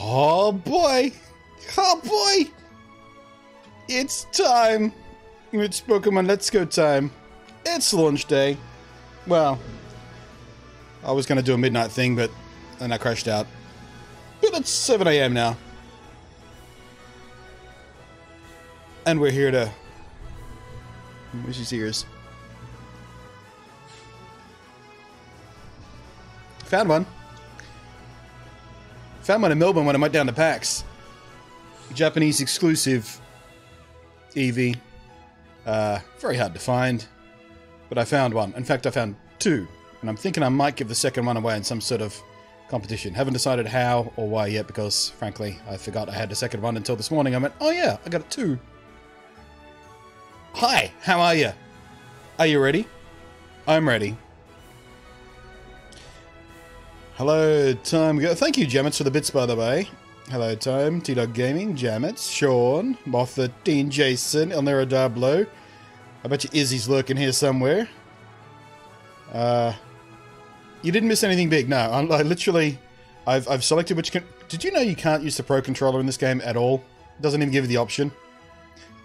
Oh boy! Oh boy! It's time! It's Pokemon Let's Go time. It's launch day. Well, I was going to do a midnight thing, but then I crashed out. But it's 7 AM now. And we're here to... Where's his ears? Found one. Found one in Melbourne when I went down to PAX. Japanese exclusive Eevee. Very hard to find. But I found one. In fact, I found two. And I'm thinking I might give the second one away in some sort of competition. Haven't decided how or why yet because, frankly, I forgot I had the second one until this morning. I went, oh yeah, I got two. Hi, how are you? Are you ready? I'm ready. Hello, Time. Thank you, Jamets, for the bits, by the way. Hello, Time. T-Dog Gaming, Jamets, Sean, Mothra, Dean, Jason, Elnera Dablo. I bet you Izzy's lurking here somewhere. You didn't miss anything big, no. I literally... I've selected which... Did you know you can't use the Pro Controller in this game at all? It doesn't even give you the option.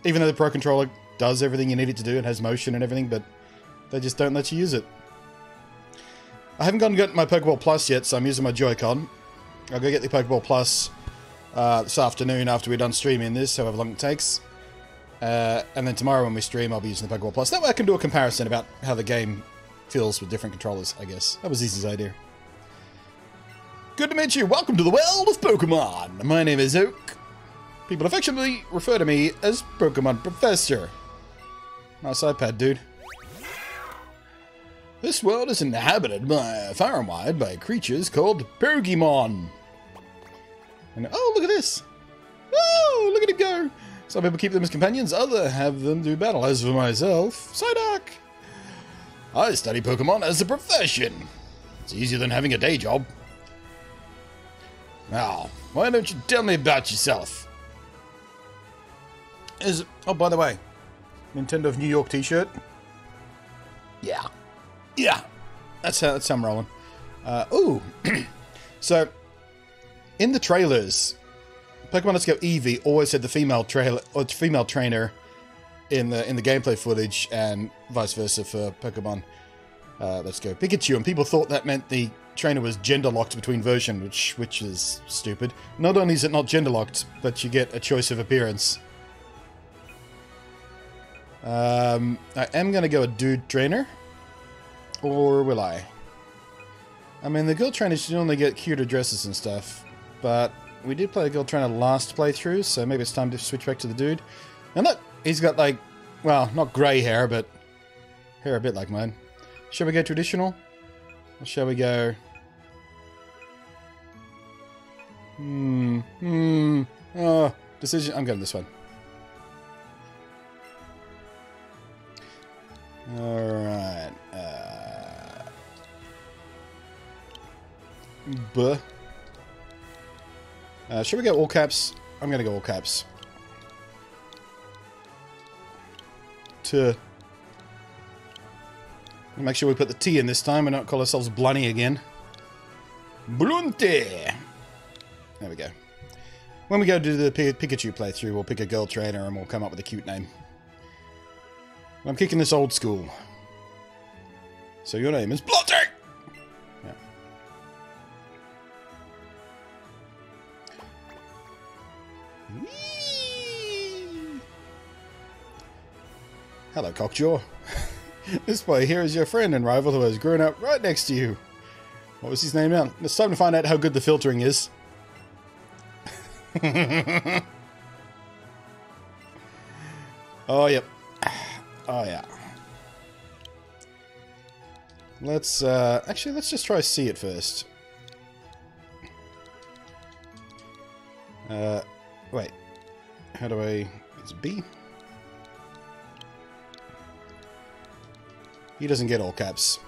Even though the Pro Controller does everything you need it to do, it has motion and everything, but they just don't let you use it. I haven't gone and got my Pokeball Plus yet, so I'm using my Joy-Con. I'll go get the Pokeball Plus this afternoon after we're done streaming this, however long it takes. And then tomorrow when we stream, I'll be using the Pokeball Plus. That way I can do a comparison about how the game feels with different controllers, I guess. That was Izzy's idea. Good to meet you. Welcome to the world of Pokemon. My name is Oak. People affectionately refer to me as Pokemon Professor. Nice iPad, dude. This world is inhabited far and wide by creatures called Pokemon. And oh, look at this! Oh, look at it go! Some people keep them as companions, others have them do battle. As for myself, Psyduck! I study Pokemon as a profession. It's easier than having a day job. Now, why don't you tell me about yourself? Oh, by the way, Nintendo of New York t-shirt? Yeah. Yeah, that's how I'm rolling. Ooh, so in the trailers, Pokemon Let's Go Eevee always had the female trainer in the gameplay footage, and vice versa for Pokemon Let's Go Pikachu. And people thought that meant the trainer was gender locked between versions, which is stupid. Not only is it not gender locked, but you get a choice of appearance. I am gonna go a dude trainer. Or will I? I mean, the girl trainer should only get cuter dresses and stuff, but we did play a girl trainer last playthrough, so maybe it's time to switch back to the dude. And look, he's got like, well, not grey hair, but hair a bit like mine. Shall we go traditional? Or shall we go... Oh, decision. I'm going this one. Alright, should we go all caps? I'm gonna go all caps. Make sure we put the T in this time and not call ourselves Blunny again. BluntNate! There we go. When we go to the Pikachu playthrough, we'll pick a girl trainer and we'll come up with a cute name. I'm kicking this old school. So your name is BluntNate! Yeah. Whee! Hello, Cockjaw. This boy here is your friend and rival who has grown up right next to you. What was his name now? It's time to find out how good the filtering is. Oh, yep. Oh, yeah. Let's, actually, let's just try see it first. Wait. How do I... It's B? He doesn't get all caps.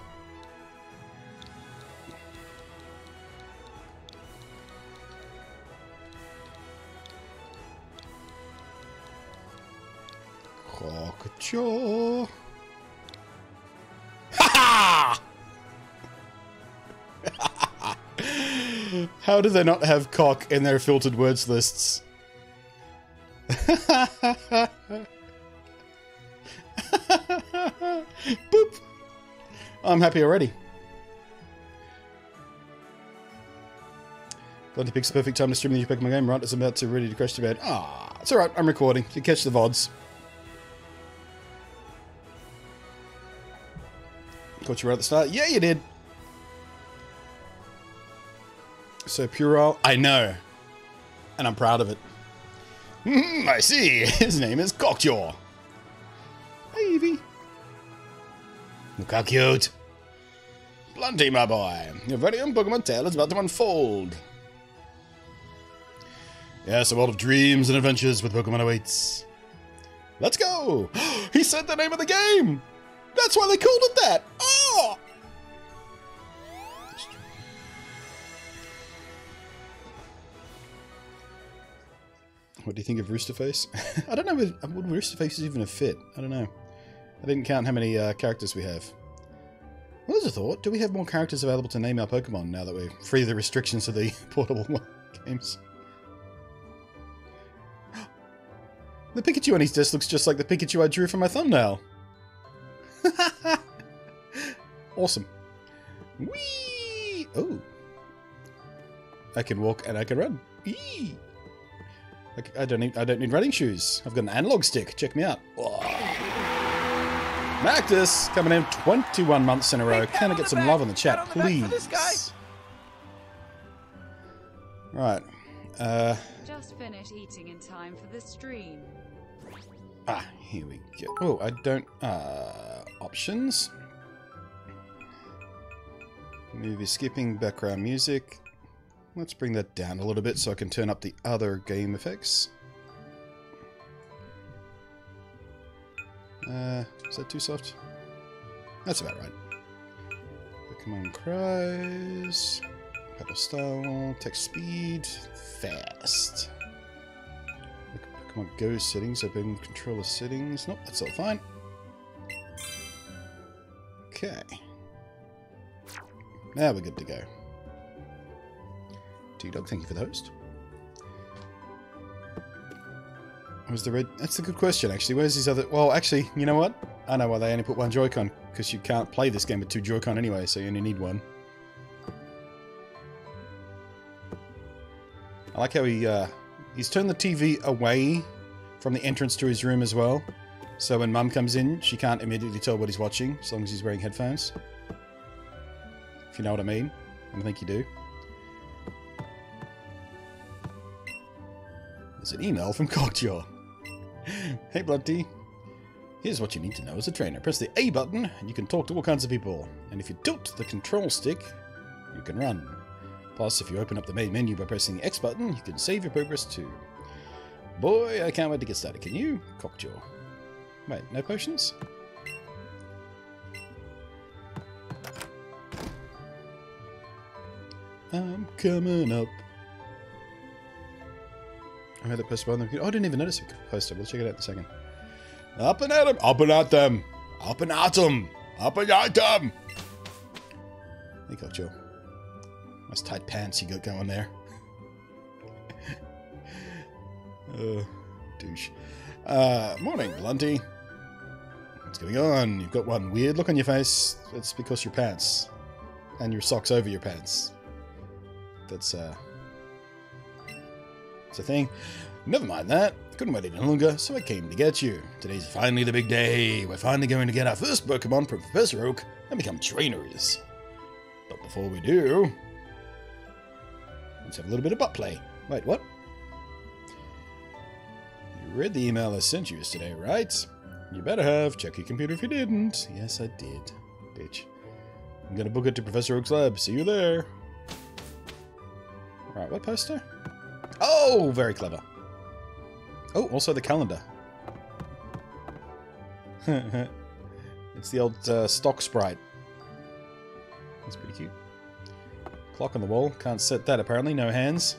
Cockjaw. Ha ha! How do they not have cock in their filtered words lists? Boop. I'm happy already. BluntNate picks the perfect time to stream the new Pokemon game, right? It's about to ready to crash to bed. Ah, it's alright, I'm recording. You catch the VODs. Caught you right at the start. Yeah, you did. So puerile. I know. And I'm proud of it. I see. His name is Cockjaw. Hey, Eevee. Look how cute. BluntNate, my boy. Your very own Pokemon tale is about to unfold. Yes, a world of dreams and adventures with Pokemon awaits. Let's go! He said the name of the game! That's why they called it that! Oh! What do you think of Roosterface? I don't know, would Roosterface even have fit? I don't know. I didn't count how many characters we have. Well, there's a thought. Do we have more characters available to name our Pokemon now that we're free of the restrictions of the portable games? The Pikachu on his desk looks just like the Pikachu I drew for my thumbnail. Awesome. Whee! Oh. I can walk and I can run. Eee! I don't need running shoes. I've got an analog stick. Check me out. Oh. Mactus coming in 21 months in a row. Can I get some love in the chat, please? Right. Just finish eating in time for the stream. Ah, here we go. Oh, I don't... options. Movie skipping, background music. Let's bring that down a little bit so I can turn up the other game effects. Is that too soft? That's about right. Pokemon cries. Pedal style. Text speed. Fast. Pokemon Go settings. Open controller settings. Nope, that's all fine. Okay. Now we're good to go. T-Dog, thank you for the host. Was the red... That's a good question, actually. Where's his other... Well, actually, you know what? I know why they only put one Joy-Con. Because you can't play this game with two Joy-Con anyway, so you only need one. I like how he's turned the TV away from the entrance to his room as well. So when Mum comes in, she can't immediately tell what he's watching, as long as he's wearing headphones. If you know what I mean. I think you do. There's an email from Cockjaw. Hey, BluntNate. Here's what you need to know as a trainer. Press the A button, and you can talk to all kinds of people. And if you tilt the control stick, you can run. Plus, if you open up the main menu by pressing the X button, you can save your progress too. Boy, I can't wait to get started. Can you? Cockjaw. Wait, no potions? I'm coming up. I heard that post about them. Oh, I didn't even notice it posted. We'll check it out in a second. Up and at them! Up and at them! Up and at them! Up and at them! Hey, Cockjaw. Nice tight pants you got going there. Douche. Morning, BluntNate. What's going on? You've got one weird look on your face. That's because your pants. And your socks over your pants. That's, it's a thing. Never mind that. Couldn't wait any longer, so I came to get you. Today's finally the big day. We're finally going to get our first Pokemon from Professor Oak and become trainers. But before we do, let's have a little bit of butt play. Wait, what? You read the email I sent you yesterday, right? You better have. Check your computer if you didn't. Yes, I did. Bitch. I'm gonna book it to Professor Oak's lab. See you there. Right, what poster? Oh, very clever. Oh, also the calendar. It's the old stock sprite. That's pretty cute. Clock on the wall. Can't set that apparently. No hands.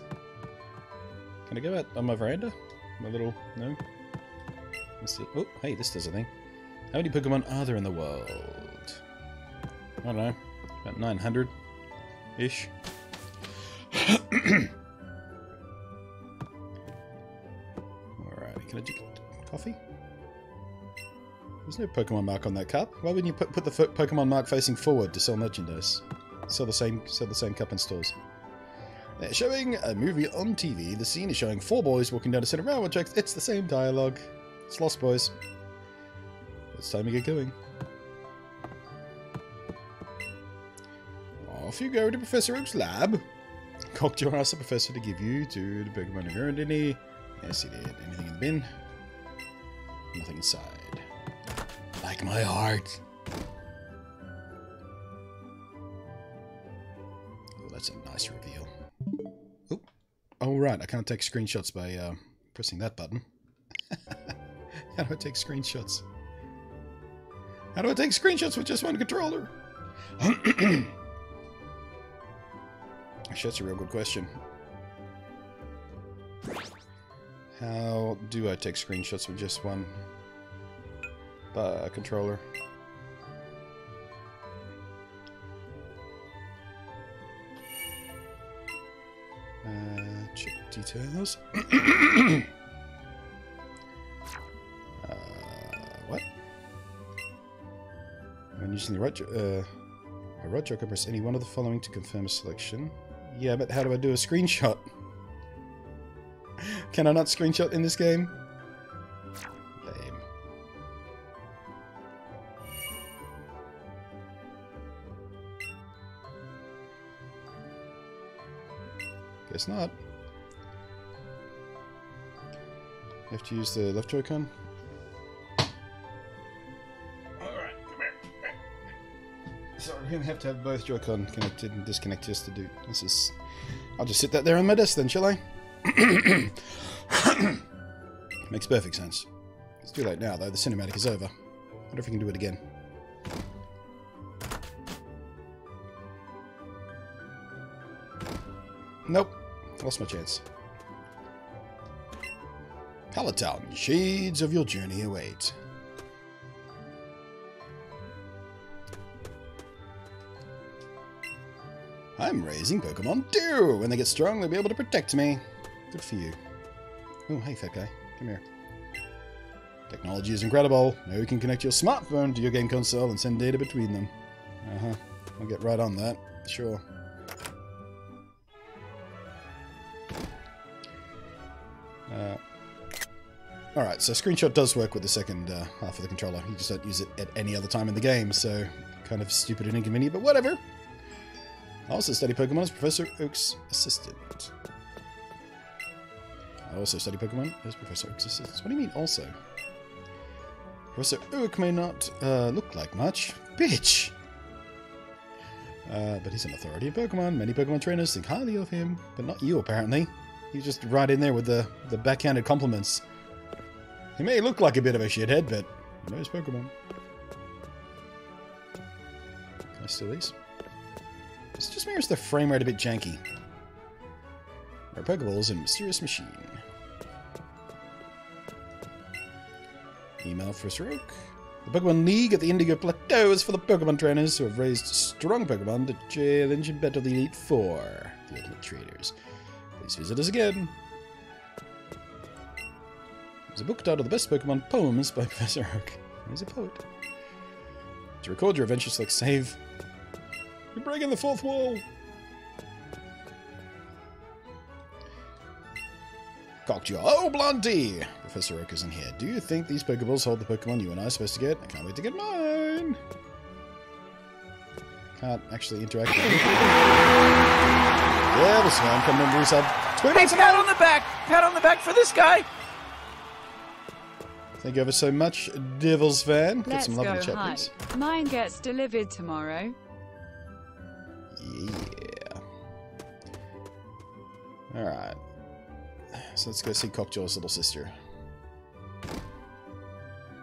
Can I go out on my veranda? My little... No? Oh, hey, this does a thing. How many Pokemon are there in the world? I don't know. About 900-ish. Alright, can I do coffee? There's no Pokemon mark on that cup. Why wouldn't you put the Pokemon mark facing forward to sell merchandise? Sell the same cup in stores. They're showing a movie on TV. The scene is showing 4 boys walking down a set of railroad tracks. It's the same dialogue. It's Lost Boys. It's time to get going. Off you go to Professor Oak's lab. Cockjaw asked the professor to give you to the Pokemon if you earned any. Yes, he did. Anything in the bin? Nothing inside. Like my heart. Oh, that's a nice reveal. Oh, oh right. I can't take screenshots by pressing that button. How do I take screenshots? How do I take screenshots with just one controller? Actually, that's a real good question. How do I take screenshots with just one controller? Check details. What? When using the right joke, I press any one of the following to confirm a selection. Yeah, but how do I do a screenshot? Can I not screenshot in this game? Lame. Guess not. You have to use the left Joy-Con. Alright, come here. So we're going to have both Joy-Con connected and disconnect just to do this. Is. I'll just sit that there on my desk then, shall I? Makes perfect sense. It's too late now, though. The cinematic is over. Wonder if we can do it again. Nope. Lost my chance. Pallet Town. Shades of your journey await. I'm raising Pokemon too! When they get strong, they'll be able to protect me. Good for you. Oh, hey, fat guy. Come here. Technology is incredible. Now you can connect your smartphone to your game console and send data between them. Uh-huh. I'll get right on that. Sure. Alright, so screenshot does work with the second half of the controller. You just don't use it at any other time in the game, so kind of stupid and inconvenient, but whatever. I also study Pokemon as Professor Oak's assistant. I also study Pokemon as Professor Oak's assistant. What do you mean, also? Professor Oak may not look like much. Bitch! But he's an authority in Pokemon. Many Pokemon trainers think highly of him, but not you, apparently. He's just right in there with the backhanded compliments. He may look like a bit of a shithead, but he knows Pokemon. Can I steal these? It's just me, or is the frame rate a bit janky? Our Pokeball is a mysterious machine. Email Professor Oak. The Pokemon League at the Indigo Plateau is for the Pokemon trainers who have raised strong Pokemon to challenge and battle the Elite Four, the ultimate trainers. Please visit us again. There's a book titled The Best Pokemon Poems by Professor Oak. He's a poet. To record your adventures, select save. You're breaking the fourth wall! Cockjaw. Oh, BluntNate! Professor Oak isn't here. Do you think these Pokeballs hold the Pokemon you and I are supposed to get? I can't wait to get mine! Can't actually interact with it. Yeah, this man come in resub. Hey, pat on the back! Pat on the back for this guy! Thank you ever so much, Devil's fan. Put Let's some love in go the chat, high. please. Mine gets delivered tomorrow. Yeah. Alright. So let's go see Cockjaw's little sister.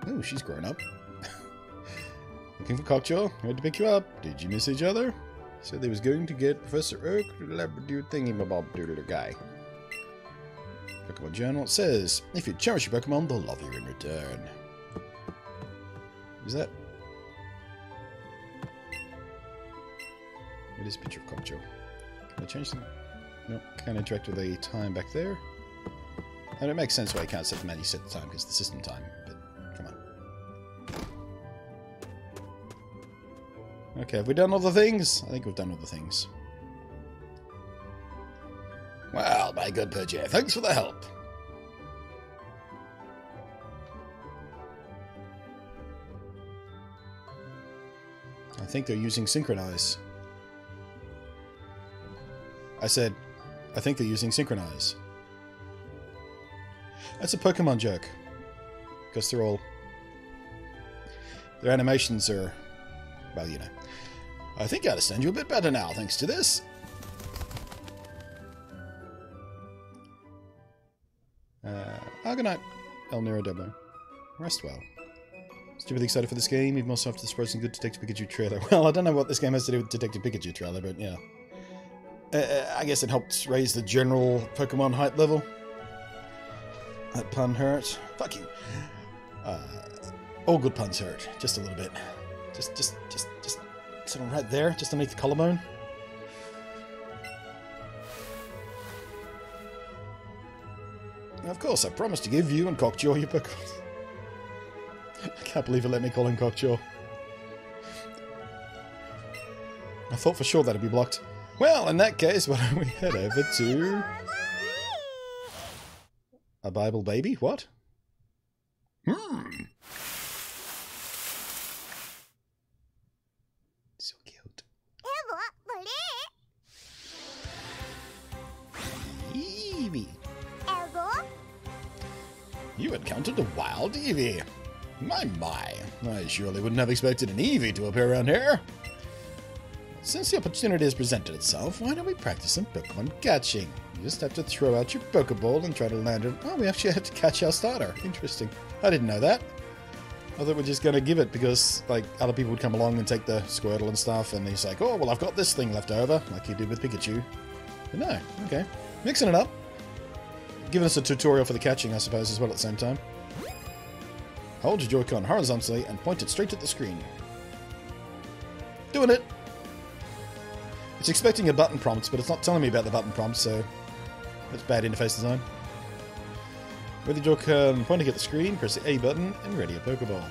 Oh, she's grown up. Looking for Cockjaw? Had to pick you up. Did you miss each other? Said they was going to get Professor Oak to do thingy-mabob doodler guy. Pokemon Journal. It says, if you cherish your Pokemon, they'll love you in return. Is that... It is a picture of Cockjaw. Can I change them? Nope, can't interact with the time back there. And it makes sense why you can't set the manually set the time, because it's the system time, but come on. Okay, have we done all the things? I think we've done all the things. Well, my good Pidgey, thanks for the help. I think they're using Synchronize. I said, I think they're using Synchronize. That's a Pokemon joke. Because they're all... Their animations are... Well, you know. I think I understand you a bit better now, thanks to this. Argonite, El Nero Demo. Rest well. Stupidly excited for this game, even more so after the surprising good Detective Pikachu trailer. Well, I don't know what this game has to do with Detective Pikachu trailer, but yeah. I guess it helped raise the general Pokemon hype level. That pun hurt. Fuck you. All good puns hurt. Just a little bit. Just sitting right there, just underneath the collarbone. Of course, I promised to give you and Cockjaw your Pokemon. I can't believe it let me call him Cockjaw. I thought for sure that'd be blocked. Well, in that case, why don't we head over to... A Bible baby? What? So cute. Eevee. You encountered a wild Eevee. My. I surely wouldn't have expected an Eevee to appear around here. Since the opportunity has presented itself, why don't we practice some Pokemon catching? You just have to throw out your Pokeball and try to land it. Oh, we actually had to catch our starter. Interesting. I didn't know that. I thought we're just going to give it because, like, other people would come along and take the Squirtle and stuff, and he's like, oh, well, I've got this thing left over, like you did with Pikachu. But no, okay. Mixing it up. Giving us a tutorial for the catching, I suppose, as well at the same time. Hold your Joy-Con horizontally and point it straight at the screen. Doing it! It's expecting a button prompt, but it's not telling me about the button prompt, so that's bad interface design. With the Joy-Con pointing at the screen, press the A button and ready a Pokeball.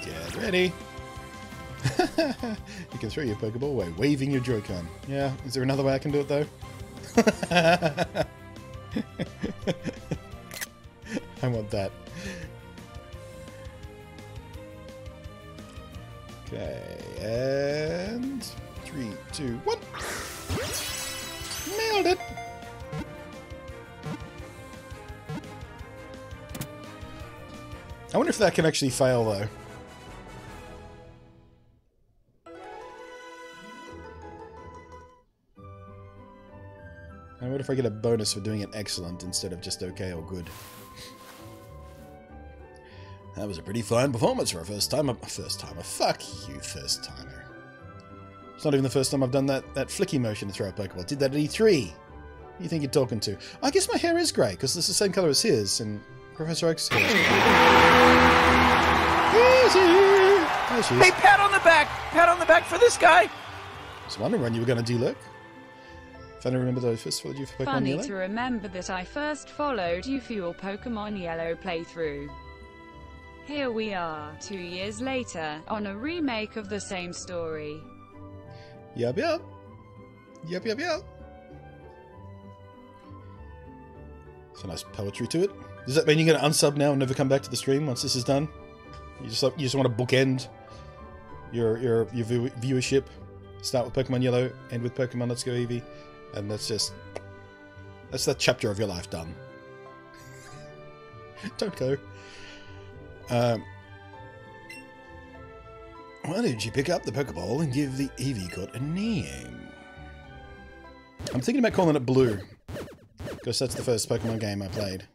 Get ready! You can throw your Pokeball by waving your Joy-Con. Yeah, is there another way I can do it though? I want that. Okay, and 3, 2, 1. Nailed it! I wonder if that can actually fail though. What if I get a bonus for doing it excellent instead of just okay or good? That was a pretty fine performance for a first-timer. Fuck you, first-timer. It's not even the first time I've done that flicky motion to throw a Pokeball. Did that at E3. Who do you think you're talking to? I guess my hair is grey, because it's the same colour as his, and Professor Oak's hair is grey. Hey, pat on the back! Pat on the back for this guy! I was wondering when you were going to do-look. If I remember that I first followed you for Pokemon Funny Yellow. to remember that I first followed you for your Pokemon Yellow playthrough. Here we are, 2 years later, on a remake of the same story. Yup, yup. Yup, yup, yup. Some nice poetry to it. Does that mean you're going to unsub now and never come back to the stream once this is done? You just want to bookend your viewership? Start with Pokemon Yellow, end with Pokemon Let's Go Eevee, and that's that chapter of your life done. Don't go. Why don't you pick up the Pokeball and give the Eevee cut a name? I'm thinking about calling it Blue, because that's the first Pokemon game I played.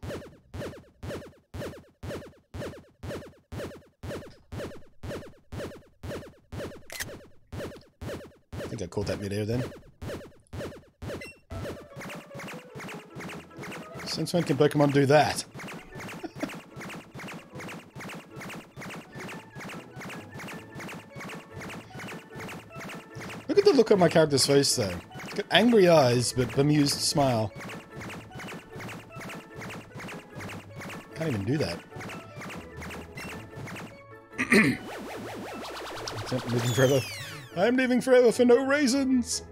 I think I caught that mid-air then. Since when can Pokemon do that? Look at the look on my character's face though. got angry eyes, but bemused smile. Can't even do that. I'm leaving forever. I'm leaving forever for no reasons.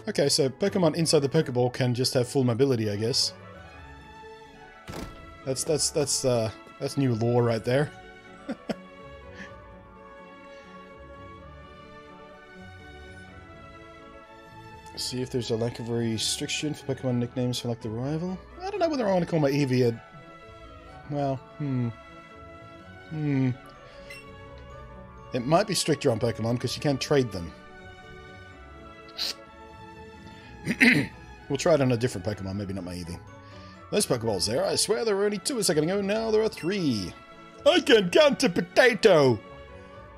Okay, so Pokemon inside the Pokeball can just have full mobility, I guess. That's new lore right there. See if there's a lack of restriction for Pokemon nicknames for like the rival. I don't know whether I want to call my Eevee a... Well, It might be stricter on Pokemon because you can't trade them. We'll try it on a different Pokemon, maybe not my Eevee. Those Pokeballs there, I swear there were only 2 a second ago, now there are 3. I can count a potato!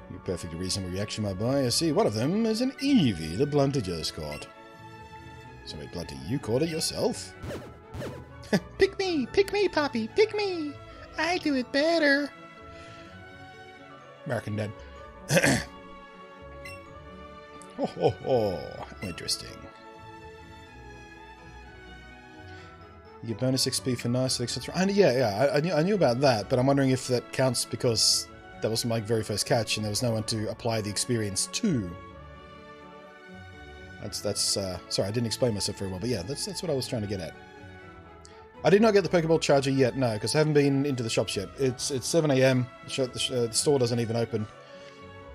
Your perfectly reasonable reaction, my boy. I see one of them is an Eevee the Blunter just caught. So wait, Blunter, you caught it yourself? Pick me, Poppy, pick me! I do it better! American Dad. How interesting. You get bonus XP for nice, etc. I knew about that, but I'm wondering if that counts because that was my very first catch, and there was no one to apply the experience to. Sorry, I didn't explain myself very well, but yeah, that's what I was trying to get at. I did not get the Pokeball charger yet, no, because I haven't been into the shops yet. It's 7 AM. The store doesn't even open.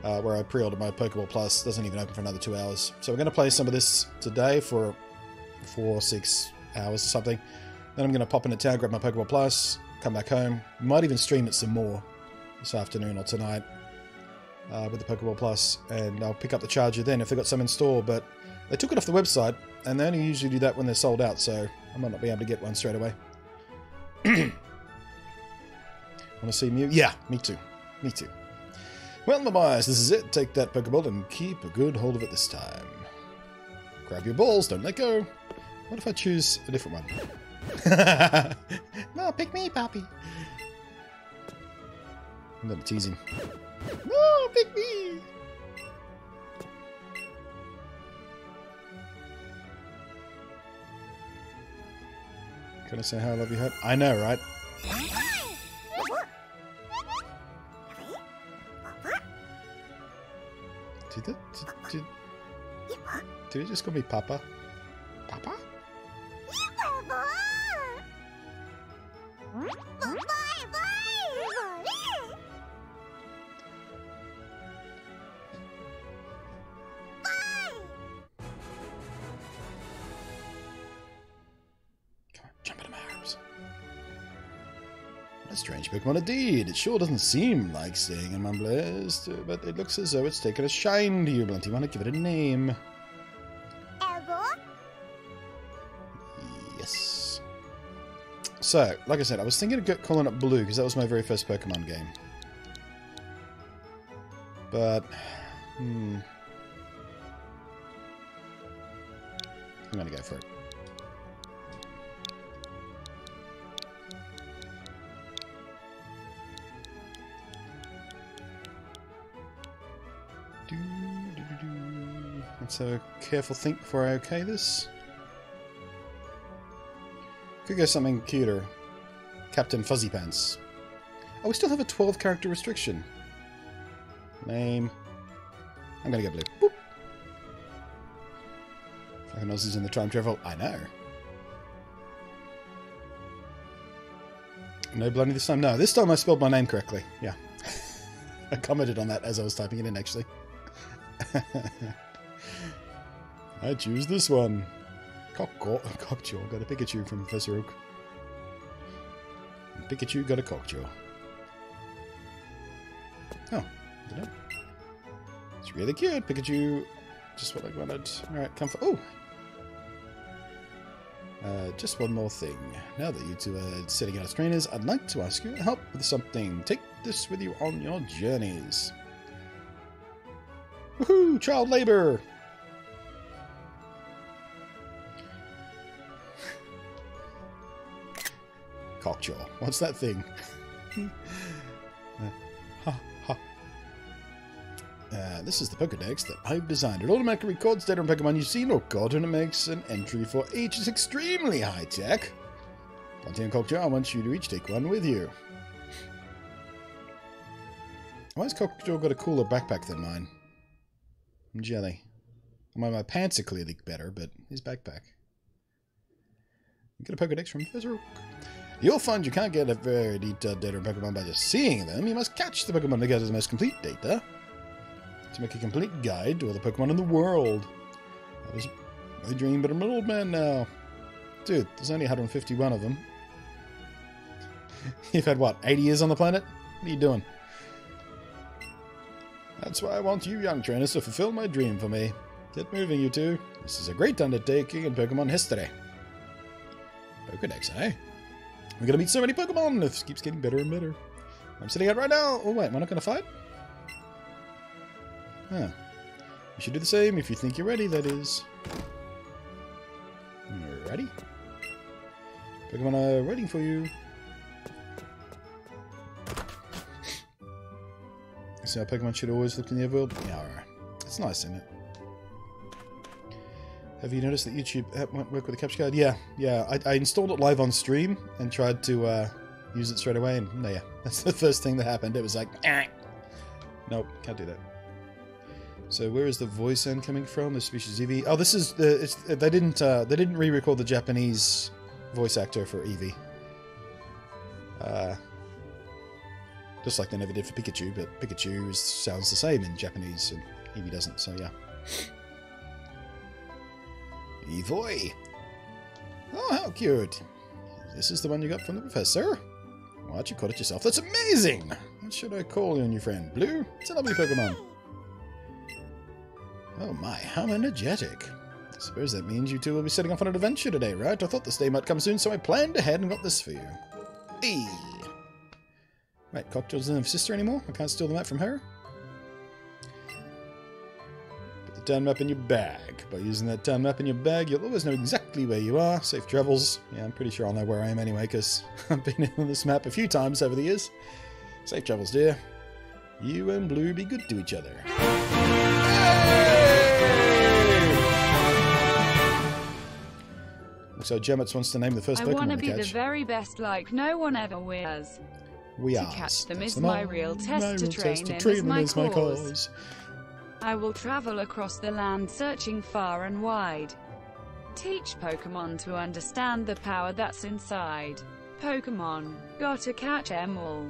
Where I pre-ordered my Pokeball Plus doesn't even open for another 2 hours. So we're going to play some of this today for 4-6 hours or something. Then I'm going to pop into town, grab my Pokeball Plus, come back home. Might even stream it some more this afternoon or tonight with the Pokeball Plus, and I'll pick up the charger then if they've got some in store. But they took it off the website, and they only usually do that when they're sold out, so I might not be able to get one straight away. Want to see Mew? Yeah, me too. Me too. Well, my boys, this is it. Take that Pokeball and keep a good hold of it this time. Grab your balls, don't let go. What if I choose a different one? No, pick me, Poppy. I'm gonna tease him. No, pick me. Can I say how I love you, Hut? I know, right? Did he just call me Papa? Papa? Come on, jump into my arms. What a strange Pokemon indeed. It sure doesn't seem like staying in Mumblest, but it looks as though it's taken a shine to you, Blunt. You want to give it a name? Yes. So, like I said, I was thinking of calling it Blue, because that was my very first Pokemon game. But, I'm going to go for it. Let's have a careful think before I okay this. Could go something cuter. Captain Fuzzy Pants. Oh, we still have a 12 character restriction. Name. I'm gonna go Blue. Boop. Fucking Aussies in the time travel. I know. No bloody this time? No, this time I spelled my name correctly. Yeah. I commented on that as I was typing it in, actually. I choose this one. Cockjaw got a Pikachu from Professor Oak. And Pikachu got a Cockjaw. Oh, you know. It's really cute, Pikachu. Just what I wanted. Alright, come for... Oh! Just one more thing. Now that you two are setting out as trainers, I'd like to ask you to help with something. Take this with you on your journeys. Woohoo! Child labor! Cockjaw. What's that thing? This is the Pokedex that I've designed. It automatically records data on Pokemon you've seen or caught, and it makes an entry for each. It's extremely high-tech. BluntNate Culture, I want you to each take one with you. Why has Cocktail got a cooler backpack than mine? I'm jelly. Well, my pants are clearly better, but his backpack. Get a Pokedex from Professor Oak. You'll find you can't get a very detailed data on Pokemon by just seeing them. You must catch the Pokemon to get the most complete data. To make a complete guide to all the Pokemon in the world. That was my dream, but I'm an old man now. Dude, there's only 151 of them. You've had, what, 80 years on the planet? What are you doing? That's why I want you young trainers to fulfill my dream for me. Get moving, you two. This is a great undertaking in Pokemon history. Pokedex, eh? We're gonna meet so many Pokemon! This keeps getting better and better. I'm sitting out right now! Oh wait, am I not gonna fight? Huh. You should do the same if you think you're ready, that is. You're ready? Pokemon are waiting for you. So our Pokemon should always look in the overworld. Yeah, alright. It's nice, isn't it? Have you noticed that YouTube app won't work with the capture card? Yeah. I installed it live on stream and tried to use it straight away, and no, yeah, that's the first thing that happened. It was like, nope, can't do that. So where is the voice end coming from? The species Eevee. Oh, this is the. They didn't re-record the Japanese voice actor for Eevee. Just like they never did for Pikachu, but Pikachu sounds the same in Japanese, and Eevee doesn't. So yeah. Eevee. Oh, how cute. This is the one you got from the professor? What, you caught it yourself? That's amazing! What should I call you, new friend? Blue? It's a lovely Pokemon. Oh my, how energetic. I suppose that means you two will be setting off on an adventure today, right? I thought this day might come soon, so I planned ahead and got this for you. Hey! Wait, Cocktail doesn't have a sister anymore? I can't steal the map from her? Put the town map in your bag. By using that town map in your bag, you'll always know exactly where you are. Safe travels. Yeah, I'm pretty sure I'll know where I am anyway, because I've been in this map a few times over the years. Safe travels, dear. You and Blue be good to each other. So Gemets wants to name the first Pokemon to catch. I want to be the very best like no one ever was. To catch them is my real test, to train them is my cause. I will travel across the land searching far and wide. Teach Pokemon to understand the power that's inside. Pokemon, gotta catch 'em all.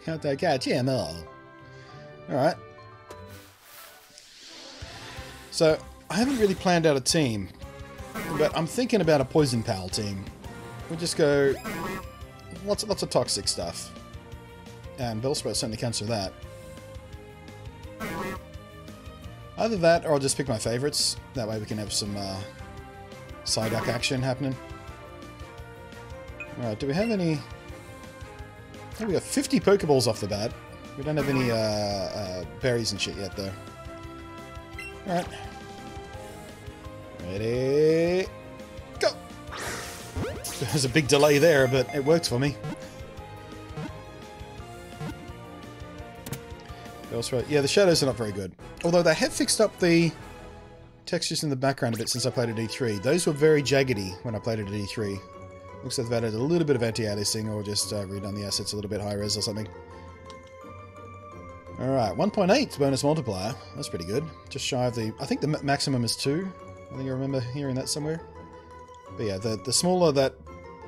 Gotta catch 'em all. Alright. So, I haven't really planned out a team, but I'm thinking about a Poison Pal team. We'll just go lots of toxic stuff. And Bellsprout certainly counts for that. Either that, or I'll just pick my favorites. That way we can have some Psyduck action happening. Alright, do we have any... Oh, we got 50 Pokeballs off the bat. We don't have any berries and shit yet, though. Alright. Ready... Go! There's a big delay there, but it worked for me. Yeah, the shadows are not very good. Although they have fixed up the textures in the background a bit since I played at E3. Those were very jaggedy when I played it at E3. Looks like they've added a little bit of anti-aliasing or just redone the assets a little bit high res or something. Alright, 1.8 bonus multiplier. That's pretty good. Just shy of the... I think the maximum is 2. I think I remember hearing that somewhere. But yeah, the smaller that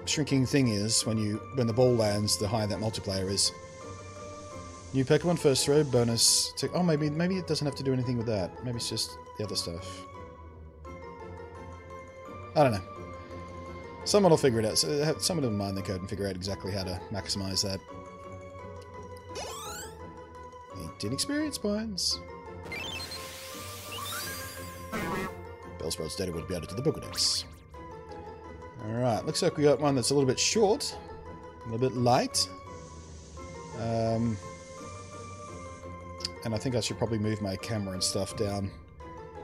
shrinking thing is when the ball lands, the higher that multiplier is. New Pokemon first throw, bonus to... Oh, maybe it doesn't have to do anything with that. Maybe it's just the other stuff. I don't know. Someone will figure it out. So someone will mine the code and figure out exactly how to maximize that. 18 experience points. Bellsprout's data would be added to the Pokedex. Alright, looks like we got one that's a little bit short. A little bit light. And I think I should probably move my camera and stuff down.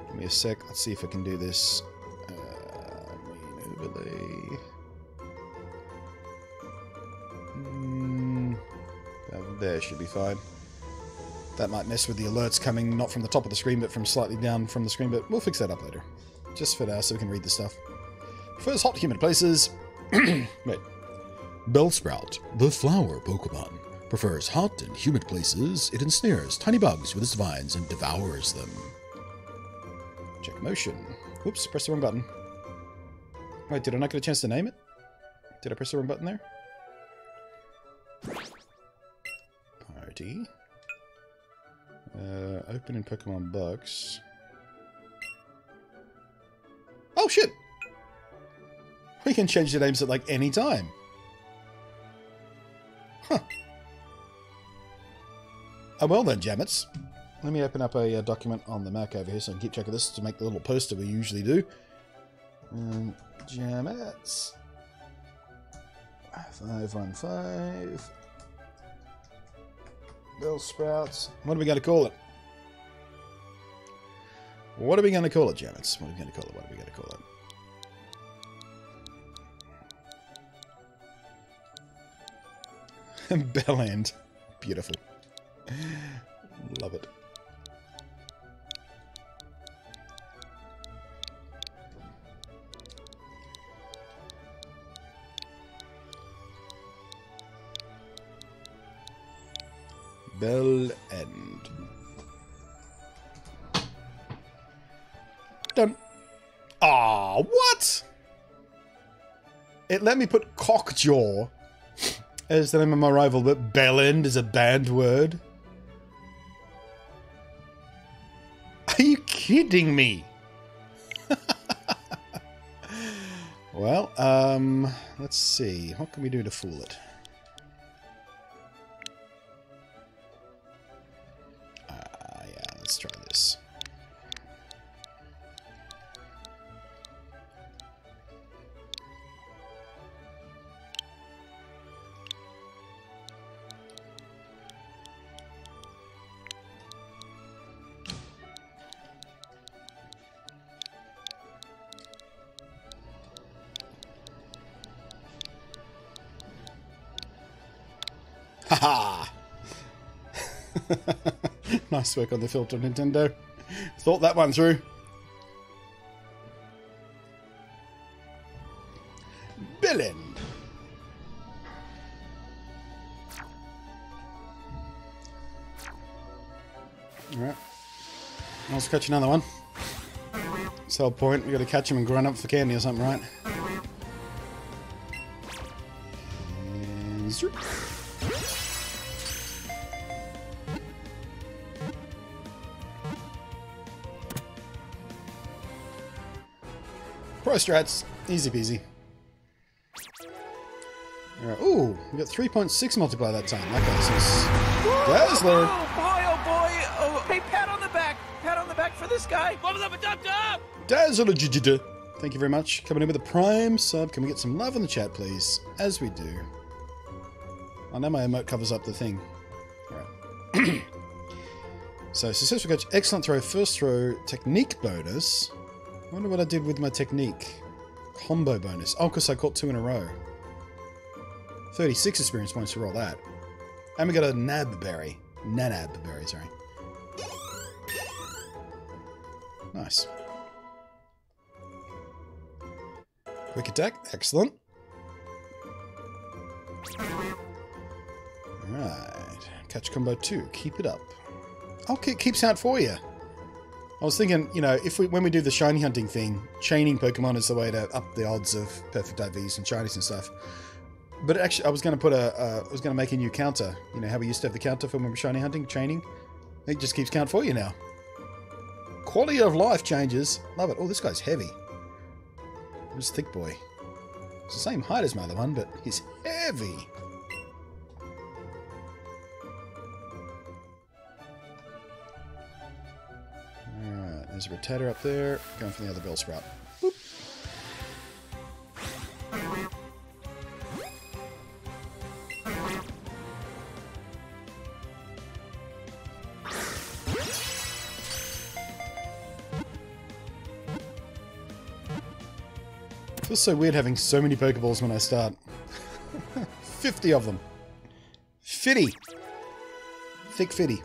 Give me a sec. Let's see if I can do this. Main overlay. About there should be fine. That might mess with the alerts coming not from the top of the screen, but from slightly down from the screen, but we'll fix that up later. Just for now, so we can read the stuff. First, hot humid places. Wait. Bellsprout, the flower Pokemon, prefers hot and humid places. It ensnares tiny bugs with its vines and devours them. Check motion. Whoops, press the wrong button. Wait, did I not get a chance to name it? Did I press the wrong button there? Party. Open in Pokemon Box. Oh shit! We can change the names at like any time. Huh. Oh well then, Jammets. Let me open up a document on the Mac over here so I can keep track of this to make the little poster we usually do. Jammets. 515. Bellsprouts. What are we going to call it? What are we going to call it, Jammets? What are we going to call it? What are we going to call it? Bellend. Beautiful. Love it. Bellend. Done. Ah, what? It let me put Cockjaw as the name of my rival, but Bellend is a banned word. Are you kidding me? Well, let's see. What can we do to fool it? Yeah, let's try this. Haha! Nice work on the filter, Nintendo. Thought that one through. Bellend. Alright. Let's catch another one. It's the whole point. We gotta catch him and grind up for candy or something, right? And zoop. Pro strats, easy peasy. Alright, ooh, we got 3.6 multiply that time. Okay, so Dazzler. Oh boy, oh, hey, pat on the back for this guy. Dazzler, thank you very much. Coming in with a prime sub. Can we get some love in the chat, please? As we do. I know my emote covers up the thing. Alright. So, successful catch, excellent throw, first throw, technique bonus. I wonder what I did with my technique. Combo bonus. Oh, because I caught 2 in a row. 36 experience points to roll that. And we got a nab berry. Nanab berry, sorry. Nice. Quick attack. Excellent. Alright. Catch combo 2. Keep it up. Okay, it keeps out for you. I was thinking, you know, when we do the shiny hunting thing, chaining Pokemon is the way to up the odds of perfect IVs and shinies and stuff. But actually, I was going to make a new counter. You know how we used to have the counter for when we were shiny hunting, chaining? It just keeps count for you now. Quality of life changes. Love it. Oh, this guy's heavy. Who's thick boy? It's the same height as my other one, but he's heavy. Alright, there's a Rattata up there. Going for the other Bellsprout. Boop. Feels so weird having so many Pokeballs when I start. 50 of them. Fitty. Thick fitty.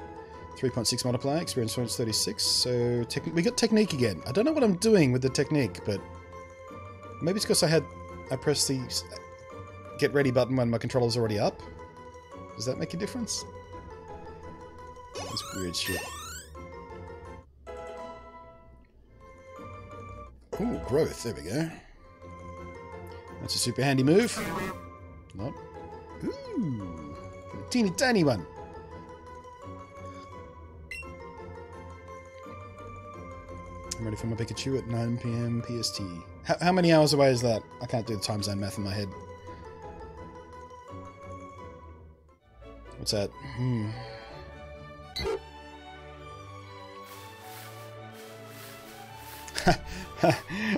3.6 multiplier, experience points 36. So we got technique again. I don't know what I'm doing with the technique, but maybe it's because I pressed the get ready button when my controller's already up. Does that make a difference? That's weird shit. Ooh, growth. There we go. That's a super handy move. Not. Ooh, a teeny tiny one. I'm ready for my Pikachu at 9 PM PST. How many hours away is that? I can't do the time zone math in my head. What's that?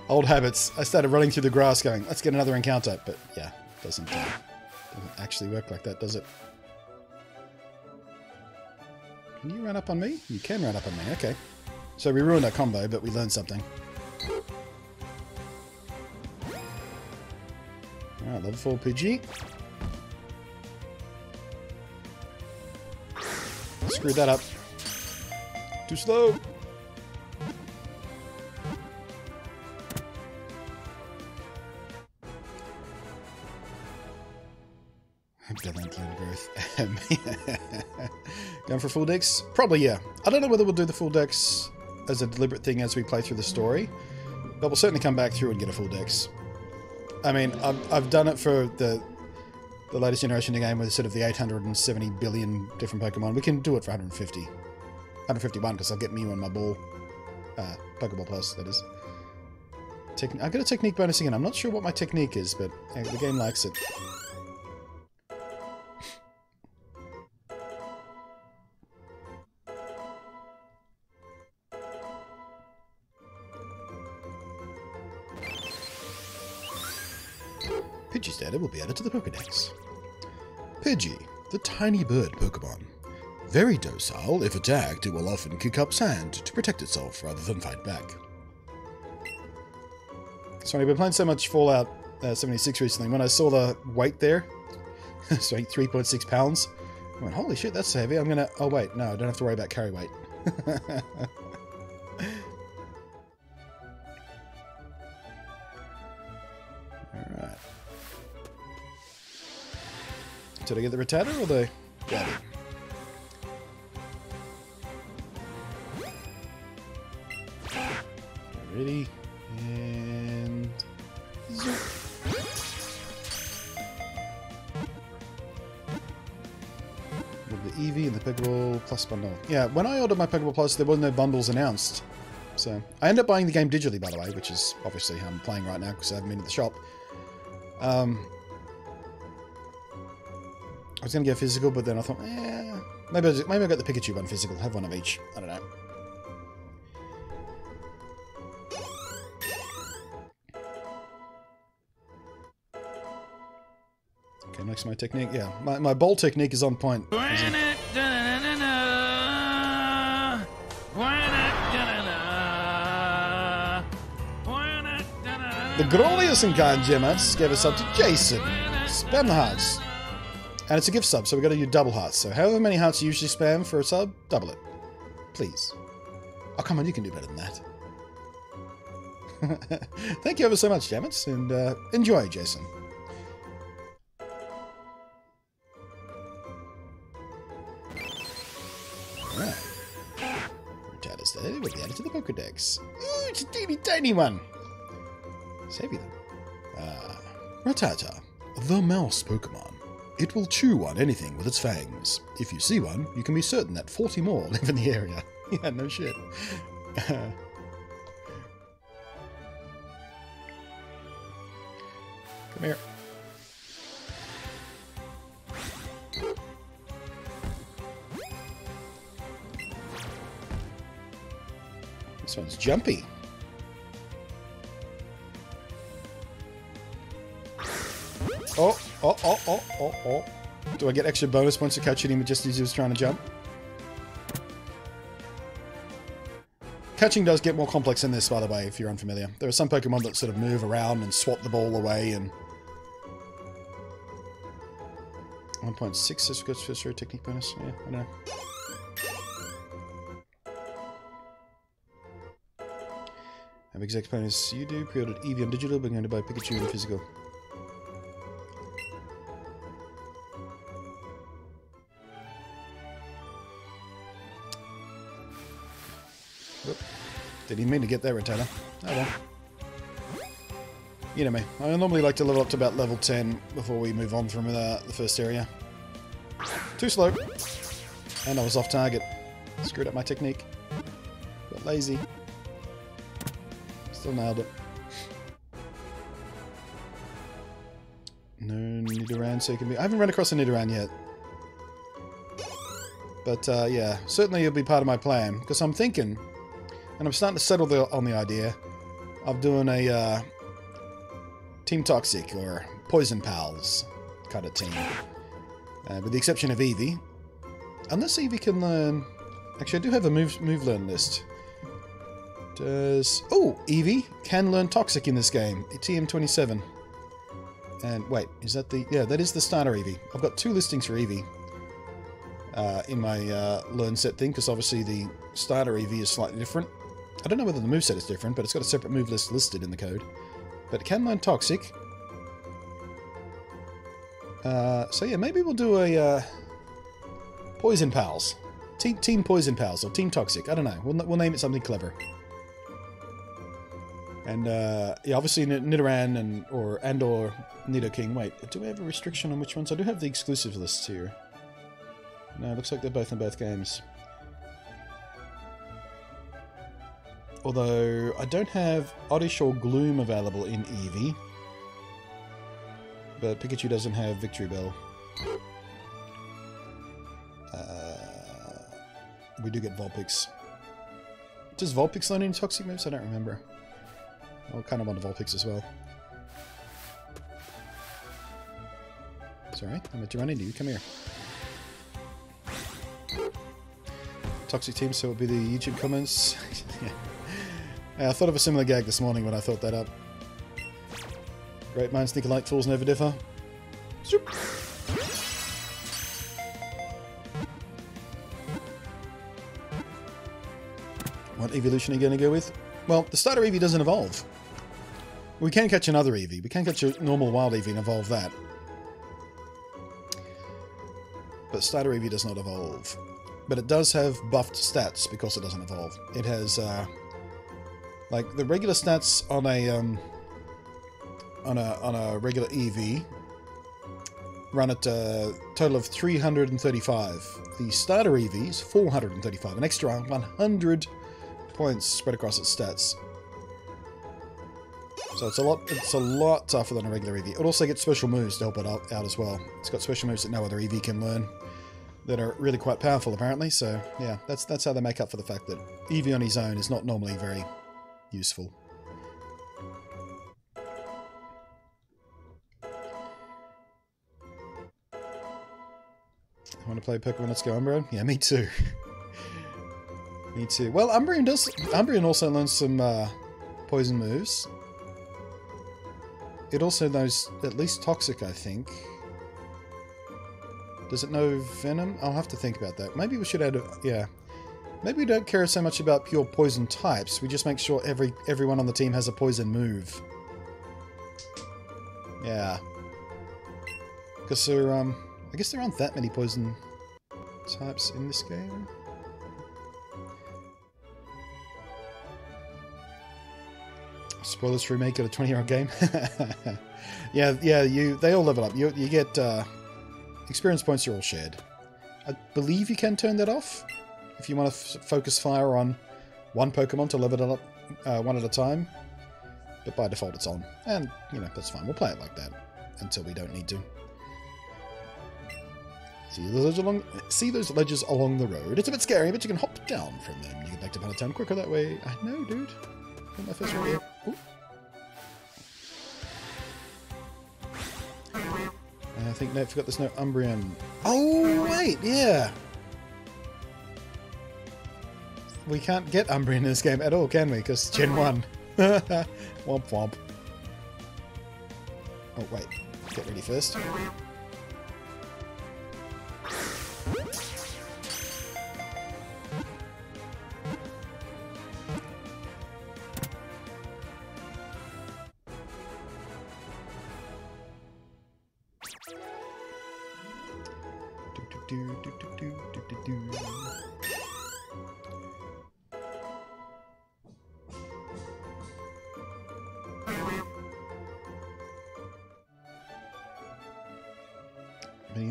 Old habits. I started running through the grass going, let's get another encounter. But yeah, doesn't actually work like that, does it? Can you run up on me? You can run up on me, okay. So we ruined that combo, but we learned something. Alright, level 4 PG. Screwed that up. Too slow. Brilliant growth. Going for full dex? Probably, yeah. I don't know whether we'll do the full dex as a deliberate thing as we play through the story, but we'll certainly come back through and get a full dex. I mean, I've done it for the latest generation of the game with sort of the 870 billion different Pokemon. We can do it for 150. 151, because I'll get Mew on my ball. Pokeball Plus, that is. I've got a technique bonus again. I'm not sure what my technique is, but the game likes it. Pidgey's data will be added to the Pokedex. Pidgey, the tiny bird Pokemon. Very docile. If attacked, it will often kick up sand to protect itself rather than fight back. So I've been playing so much Fallout 76 recently. When I saw the weight there, so 3.6 pounds, I went, holy shit, that's heavy. I'm gonna... Oh wait, no, I don't have to worry about carry weight. Alright. Did I get the Rattata or the... Got it. Ready, and... Zoop. With the Eevee and the Pokeball Plus bundle. Yeah, when I ordered my Pokeball Plus, there were no bundles announced. So, I ended up buying the game digitally, by the way, which is obviously how I'm playing right now, because I haven't been to the shop. I was going to go physical, but then I thought, maybe I'll get the Pikachu one physical, have one of each. I don't know. Okay, next my technique. Yeah, my ball technique is on point. The Grolius and Kind Gemmas gave us up to Jason. Spam the hearts. And it's a gift sub, so we've got to do double hearts. So however many hearts you usually spam for a sub, double it. Please. Oh, come on, you can do better than that. Thank you ever so much, Jammits, and enjoy, Jason. Alright. Rattata's there. We'll be added to the Pokedex. Ooh, it's a teeny tiny one. Save you them. Rattata, the mouse Pokemon. It will chew on anything with its fangs. If you see one, you can be certain that 40 more live in the area. Yeah, no shit. Come here. This one's jumpy. Oh. Do I get extra bonus points to catch him just as he was trying to jump? Catching does get more complex in this, by the way, if you're unfamiliar. There are some Pokemon that sort of move around and swat the ball away and... 1.6 is good for technique bonus. Yeah, I don't know. Have exact plan as you do. Pre-ordered Eevee on digital, but going to buy Pikachu in physical. Whoop. Didn't even mean to get there, Retainer. Oh well. You know me. I normally like to level up to about level 10 before we move on from the first area. Too slow. And I was off target. Screwed up my technique. Got lazy. Still nailed it. No Nidoran, so you can be... I haven't run across a Nidoran yet. But, yeah. Certainly it'll be part of my plan. Because I'm thinking... And I'm starting to settle on the idea of doing a Team Toxic or Poison Pals kind of team. With the exception of Eevee. Unless Eevee can learn... Actually, I do have a move learn list. Does... Oh! Eevee can learn Toxic in this game. TM27. And wait, is that the... Yeah, that is the starter Eevee. I've got 2 listings for Eevee. In my learn set thing, because obviously the starter Eevee is slightly different. I don't know whether the moveset is different, but it's got a separate move list listed in the code. But it can learn Toxic. So yeah, maybe we'll do a Poison Pals. Team Poison Pals, or Team Toxic. I don't know. We'll name it something clever. And yeah, obviously Nidoran and or Nidoking. Wait, do we have a restriction on which ones? I do have the exclusive lists here. No, it looks like they're both in both games. Although, I don't have Oddish or Gloom available in Eevee. But Pikachu doesn't have Victory Bell. We do get Vulpix. Does Vulpix learn any Toxic moves? I don't remember. I kind of want a Vulpix as well. Sorry, I meant to run into you. Come here. Toxic team, so it would be the YouTube comments. Yeah, I thought of a similar gag this morning when I thought that up. Great minds think alike, tools never differ. Zoop. What evolution are you going to go with? Well, the starter Eevee doesn't evolve. We can catch another Eevee. We can catch a normal wild Eevee and evolve that. But starter Eevee does not evolve. But it does have buffed stats because it doesn't evolve. It has, like, the regular stats on a regular Eevee run at a total of 335. The starter Eevee is 435, an extra 100 points spread across its stats. So it's a lot tougher than a regular Eevee. It also gets special moves to help it out as well. It's got special moves that no other Eevee can learn that are really quite powerful apparently. So yeah, that's how they make up for the fact that Eevee on his own is not normally very useful. I want to play Pokemon Let's Go Umbreon? Yeah, me too. Me too. Well, Umbreon also learns some poison moves. It also knows at least Toxic, I think. Does it know Venom? I'll have to think about that. Maybe we should add a... Yeah. Maybe we don't care so much about pure poison types. We just make sure everyone on the team has a poison move. Yeah. Because there, I guess there aren't that many poison types in this game. Spoilers for remake of a 20-year-old game. yeah, they all level up. You get experience points are all shared. I believe you can turn that off if you want to focus fire on one Pokemon to level it up one at a time. But by default it's on. And, you know, that's fine. We'll play it like that until we don't need to. See those ledges along the road? It's a bit scary, but you can hop down from them. You get back to Planet Town quicker that way. I know, dude. Got my first right here. Ooh. I think Nate forgot there's no Umbreon. Oh, wait, yeah. We can't get Umbreon in this game at all, can we? Because Gen 1. Womp womp. Oh, wait. Get ready first. Beginning of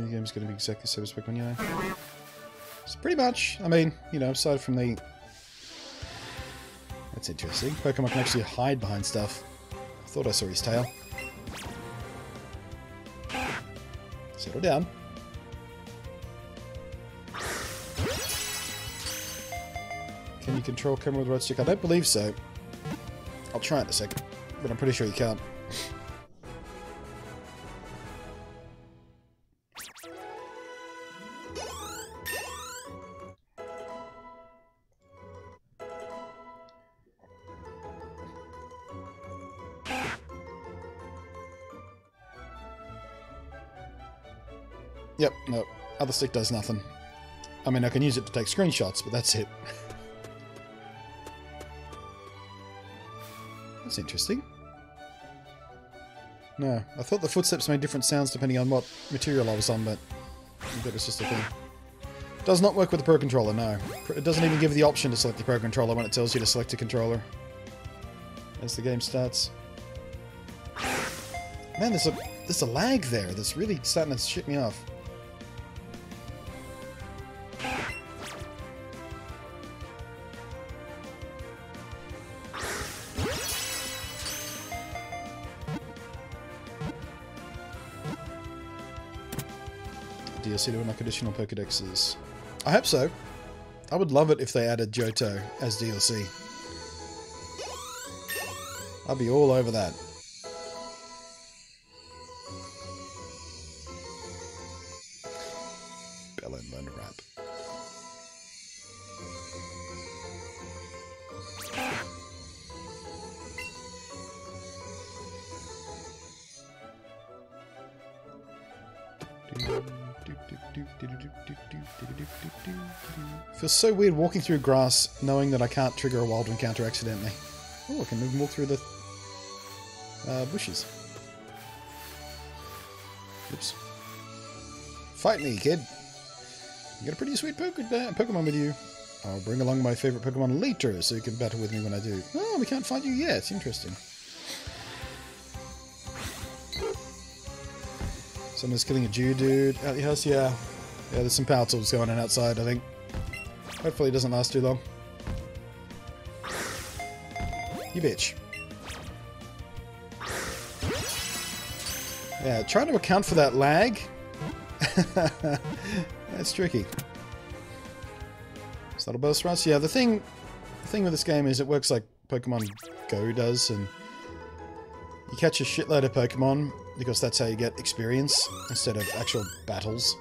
the game is going to be exactly the same as Pokemon Yellow. It's pretty much. I mean, you know, aside from the... That's interesting. Pokemon can actually hide behind stuff. I thought I saw his tail. Settle down. Can you control camera with the right stick? I don't believe so. I'll try it in a second, but I'm pretty sure you can't. Yep, no. Other stick does nothing. I mean, I can use it to take screenshots, but that's it. That's interesting. No, I thought the footsteps made different sounds depending on what material I was on, but that was just a thing. Does not work with the Pro Controller, no. It doesn't even give the option to select the Pro Controller when it tells you to select a controller. As the game starts. Man, there's a lag there that's really starting to shit me off. DLC to unlock additional Pokedexes. I hope so. I would love it if they added Johto as DLC. I'd be all over that. Bell and learn to rap. Feels so weird walking through grass knowing that I can't trigger a wild encounter accidentally. Oh, I can even walk through the bushes. Oops. Fight me, kid. You got a pretty sweet Pokemon with you. I'll bring along my favorite Pokemon later so you can battle with me when I do. Oh, we can't find you yet. Interesting. Someone's killing a Geodude out the house. Yeah, there's some power tools going on outside, I think. Hopefully it doesn't last too long. You bitch. Yeah, trying to account for that lag. That's tricky. Subtle burst rush. Yeah, the thing with this game is it works like Pokemon Go does, and you catch a shitload of Pokemon because that's how you get experience instead of actual battles.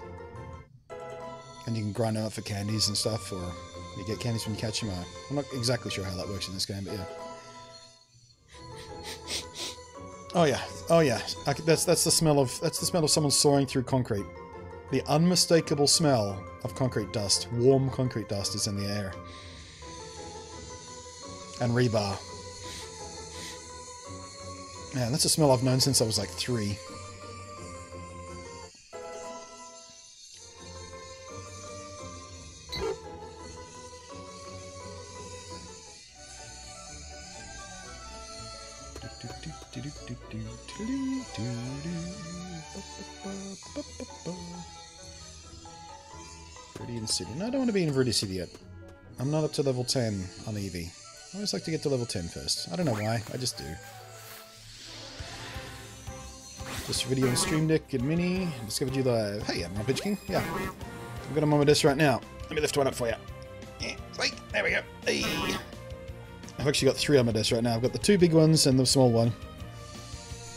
And you can grind them up for candies and stuff, or you get candies when you catch them. I'm not exactly sure how that works in this game, but yeah. Oh yeah. That's the smell of someone sawing through concrete. The unmistakable smell of concrete dust. Warm concrete dust is in the air. And rebar. Man, that's a smell I've known since I was like 3. Viridian City. No, I don't want to be in Viridian City yet. I'm not up to level 10 on Eevee. I always like to get to level 10 first. I don't know why, I just do. Just video on Stream Deck and Mini. Discovered you live. Hey, I'm Pitch King. Yeah. I've got them on my desk right now. Let me lift one up for you. Yeah, sweet. There we go. Hey. I've actually got 3 on my desk right now. I've got the 2 big ones and the small one.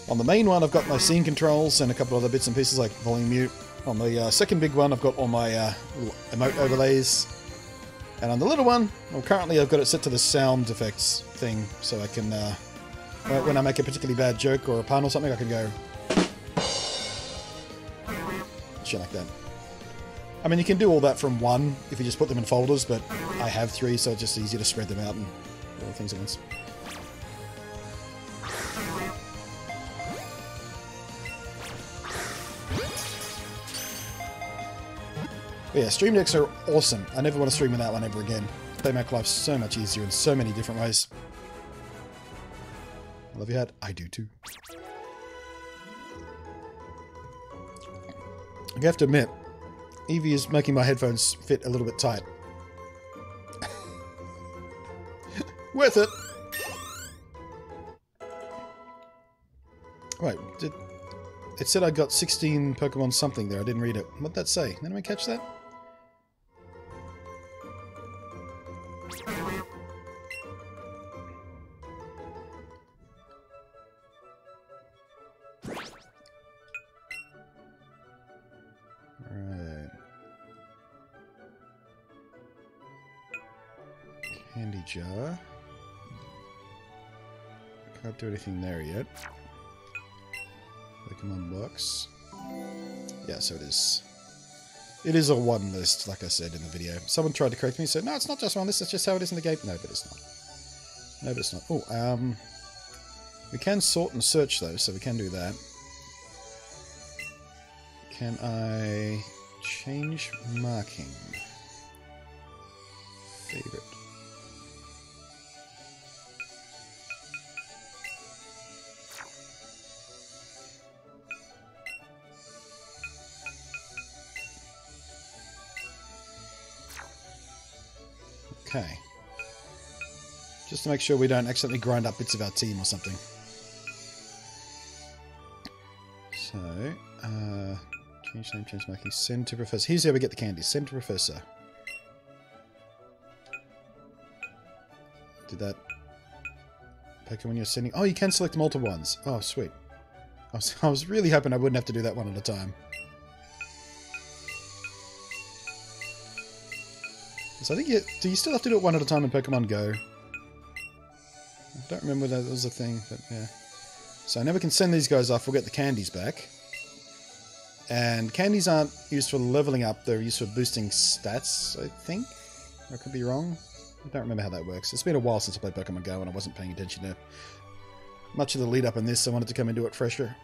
On the main one, I've got my scene controls and a couple other bits and pieces like volume mute. On the second big one, I've got all my emote overlays. And on the little one, well, currently I've got it set to the sound effects thing, so I can, when I make a particularly bad joke or a pun or something, I can go shit like that. I mean, you can do all that from 1 if you just put them in folders, but I have 3, so it's just easier to spread them out and do all things at once. But yeah, stream decks are awesome. I never want to stream without one ever again. They make life so much easier in so many different ways. I love your hat. I do too. I have to admit, Eevee is making my headphones fit a little bit tight. Worth it! Wait, it said I got 16 Pokemon something there. I didn't read it. What'd that say? Did anyone catch that? Alright. Candy jar. Can't do anything there yet. Pokemon box. Yeah, so it is. It is a one list, like I said in the video. Someone tried to correct me and said, no, it's not just one list, it's just how it is in the game. No, but it's not. No, but it's not. Oh, we can sort and search though, so we can do that. Can I change marking? Favorite. Okay. Just to make sure we don't accidentally grind up bits of our team or something. So, change name, change marking, send to Professor. Here's how we get the candy. Send to Professor. Did that Pokemon you're sending? Oh, you can select multiple ones. Oh, sweet. I was really hoping I wouldn't have to do that one at a time. So I think do you still have to do it one at a time in Pokemon Go? I don't remember whether that was a thing, but yeah. So now we can send these guys off. We'll get the candies back. And candies aren't used for leveling up. They're used for boosting stats, I think. I could be wrong. I don't remember how that works. It's been a while since I played Pokemon Go and I wasn't paying attention to much of the lead up in this, so I wanted to come into it fresher.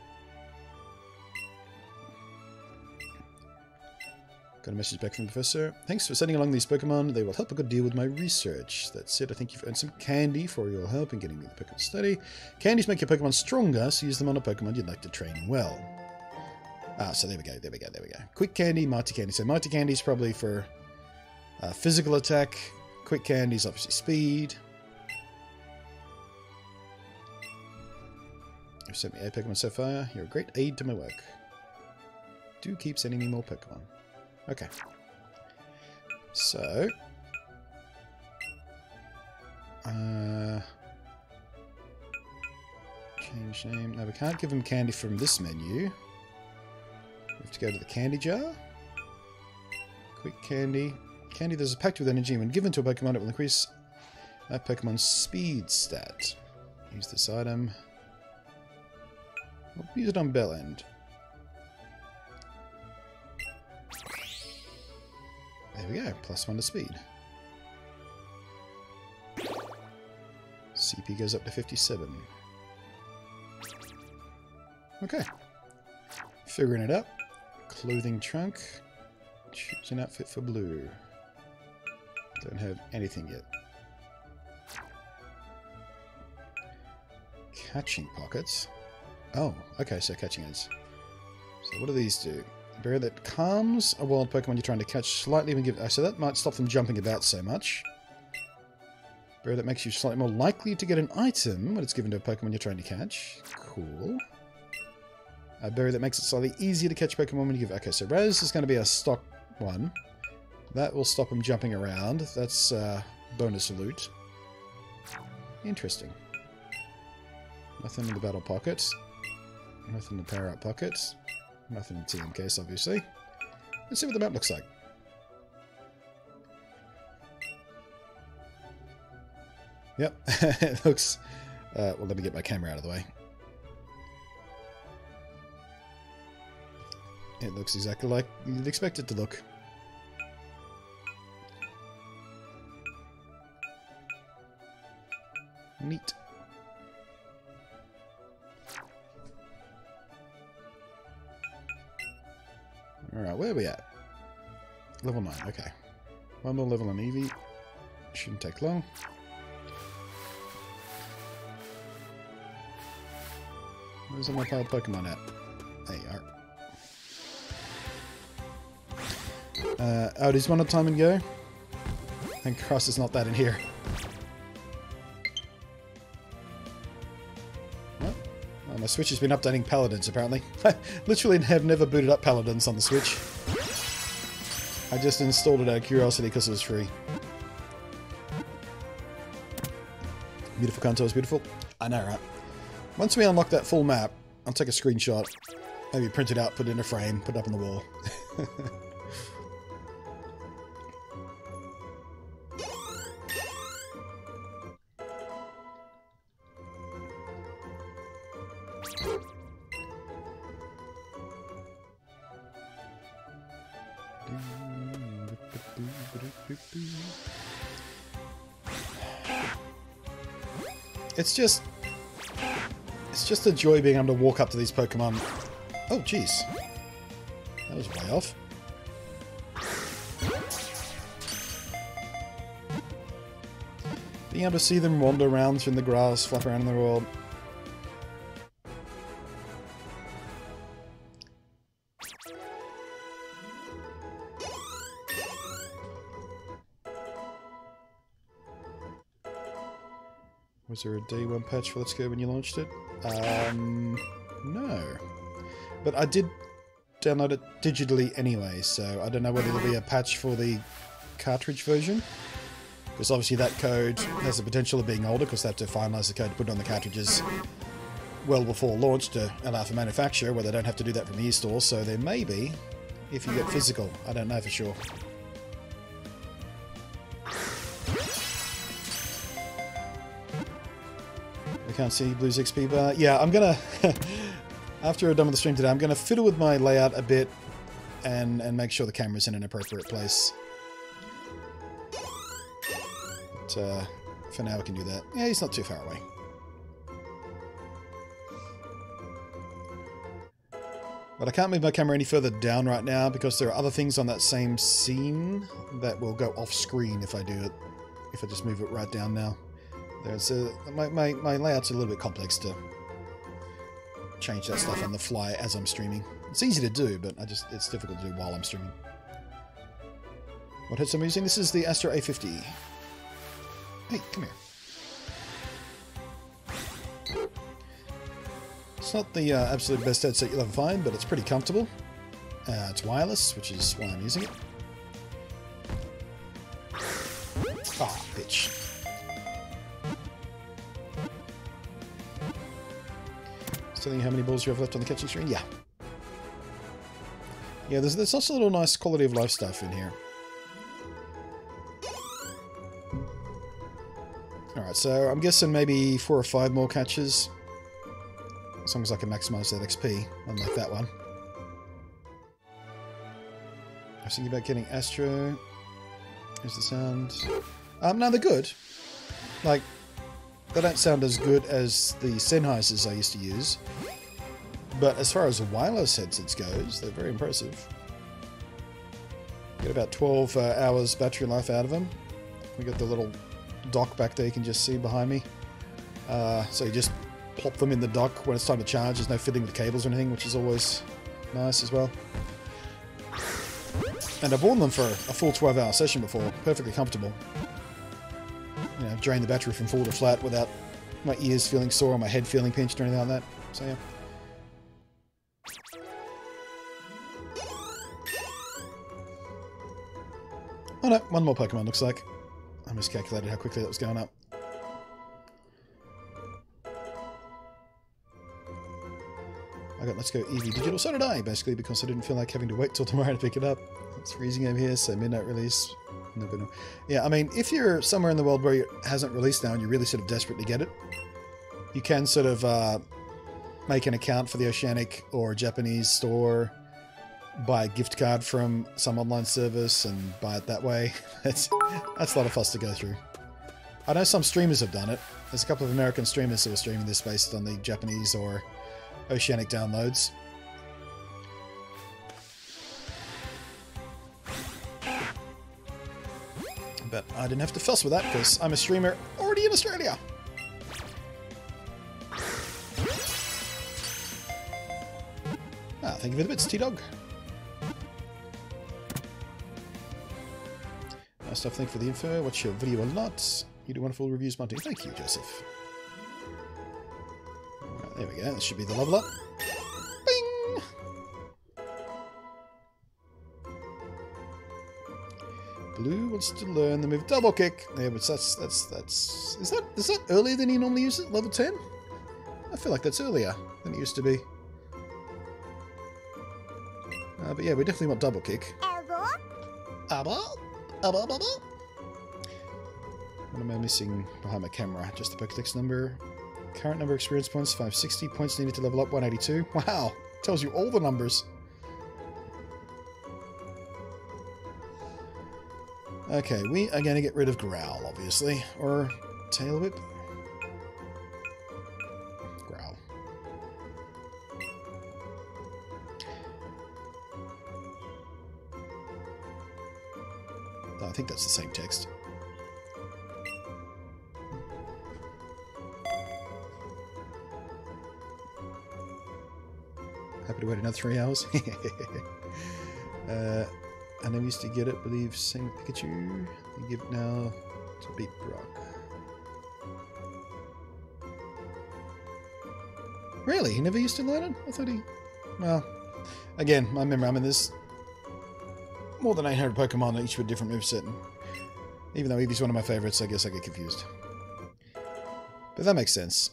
Got a message back from the Professor. Thanks for sending along these Pokemon. They will help a good deal with my research. That's it. I think you've earned some candy for your help in getting me the Pokemon study. Candies make your Pokemon stronger, so use them on a Pokemon you'd like to train well. Ah, so there we go, there we go, there we go. Quick Candy, Mighty Candy. So Mighty Candy is probably for physical attack. Quick Candy is obviously speed. You've sent me 8 Pokemon so far. You're a great aid to my work. Do keep sending me more Pokemon. Okay. So. Change name. No, we can't give him candy from this menu. We have to go to the candy jar. Quick candy. Candy that is packed with energy. When given to a Pokemon, it will increase that Pokemon's speed stat. Use this item. We'll use it on Bell End. There we go, +1 to speed. CP goes up to 57. Okay. Figuring it out. Clothing trunk. Choose an outfit for blue. Don't have anything yet. Catching pockets. Oh, okay, so catching aids. So what do these do? Berry that calms a wild Pokemon you're trying to catch slightly when given. So that might stop them jumping about so much. Berry that makes you slightly more likely to get an item when it's given to a Pokemon you're trying to catch. Cool. A berry that makes it slightly easier to catch Pokemon when you give. Okay, so Raz is going to be a stock one. That will stop him jumping around. That's bonus loot. Interesting. Nothing in the battle pockets. Nothing in the power up pockets. Nothing in TM case, obviously. Let's see what the map looks like. Yep, it looks... well, let me get my camera out of the way. It looks exactly like you'd expect it to look. Neat. Alright, where are we at? Level 9, okay. One more level on Eevee. Shouldn't take long. Where's all my powered Pokemon at? There you are. Oh, does one at a time and go? Thank Christ there's not that in here. Well, my Switch has been updating Paladins, apparently. I literally have never booted up Paladins on the Switch. I just installed it out of curiosity because it was free. Beautiful contours, beautiful. I know, right? Once we unlock that full map, I'll take a screenshot. Maybe print it out, put it in a frame, put it up on the wall. It's just a joy being able to walk up to these Pokemon. Oh, jeez. That was way off. Being able to see them wander around through the grass, flap around in the world. Was there a day one patch for Let's Go when you launched it? No. But I did download it digitally anyway, so I don't know whether there'll be a patch for the cartridge version. Because obviously that code has the potential of being older, because they have to finalise the code to put on the cartridges well before launch to allow for manufacture, where they don't have to do that from the e-store, so there may be, if you get physical. I don't know for sure. I can't see Blue's XP bar. Yeah, I'm gonna... after I'm done with the stream today, I'm gonna fiddle with my layout a bit and make sure the camera's in an appropriate place. But, for now we can do that. Yeah, he's not too far away. But I can't move my camera any further down right now because there are other things on that same scene that will go off screen if I do it. If I just move it right down now. There's my layout's a little bit complex to change that stuff on the fly as I'm streaming. It's easy to do, but it's difficult to do while I'm streaming. What headset am I using? This is the Astro A50. Hey, come here. It's not the absolute best headset you'll ever find, but it's pretty comfortable. It's wireless, which is why I'm using it. Ah, bitch. Telling you how many balls you have left on the catching screen? Yeah. Yeah, there's also a little nice quality of life stuff in here. Alright, so I'm guessing maybe 4 or 5 more catches. As long as I can maximise that XP, unlike that one. I was thinking about getting Astro. Here's the sound. No, they're good. Like, they don't sound as good as the Sennheisers I used to use. But as far as wireless headsets goes, they're very impressive. Get about 12 hours battery life out of them. We got the little dock back there you can just see behind me. So you just plop them in the dock when it's time to charge. There's no fiddling with cables or anything, which is always nice as well. And I've worn them for a full 12-hour session before. Perfectly comfortable. You know, drain the battery from full to flat without my ears feeling sore or my head feeling pinched or anything like that. So yeah. Oh no, one more Pokemon looks like. I miscalculated how quickly that was going up. I got Let's Go Eevee digital, so did I, basically, because I didn't feel like having to wait till tomorrow to pick it up. It's freezing over here, so midnight release. No good. Yeah, I mean, if you're somewhere in the world where it hasn't released now and you're really sort of desperate to get it, you can sort of make an account for the Oceanic or Japanese store, buy a gift card from some online service and buy it that way. That's a lot of fuss to go through. I know some streamers have done it. There's a couple of American streamers who are streaming this based on the Japanese or Oceanic downloads. But I didn't have to fuss with that because I'm a streamer already in Australia. Ah, thank you for the bits, T-Dog. Stuff, thank you for the info. Watch your video a lot. You do wonderful reviews, Monty. Thank you, Joseph. Right, there we go. This should be the level up. Bing! Blue wants to learn the move double kick. Yeah, but that's is that earlier than he normally uses? Level 10? I feel like that's earlier than it used to be. But yeah, we definitely want double kick. What am I missing behind my camera? Just the Pokedex number. Current number of experience points, 560. Points needed to level up, 182. Wow! Tells you all the numbers. Okay, we are going to get rid of Growl, obviously. Or Tail Whip. Growl. I think that's the same text. Happy to wait another 3 hours. I never used to get it, believe same with Pikachu. You give it now to beat Brock. Really? He never used to learn it? I thought he... Well, again, I remember, I mean, there's more than 800 Pokemon, each with a different moveset. And even though Eevee's one of my favorites, I guess I get confused. But that makes sense.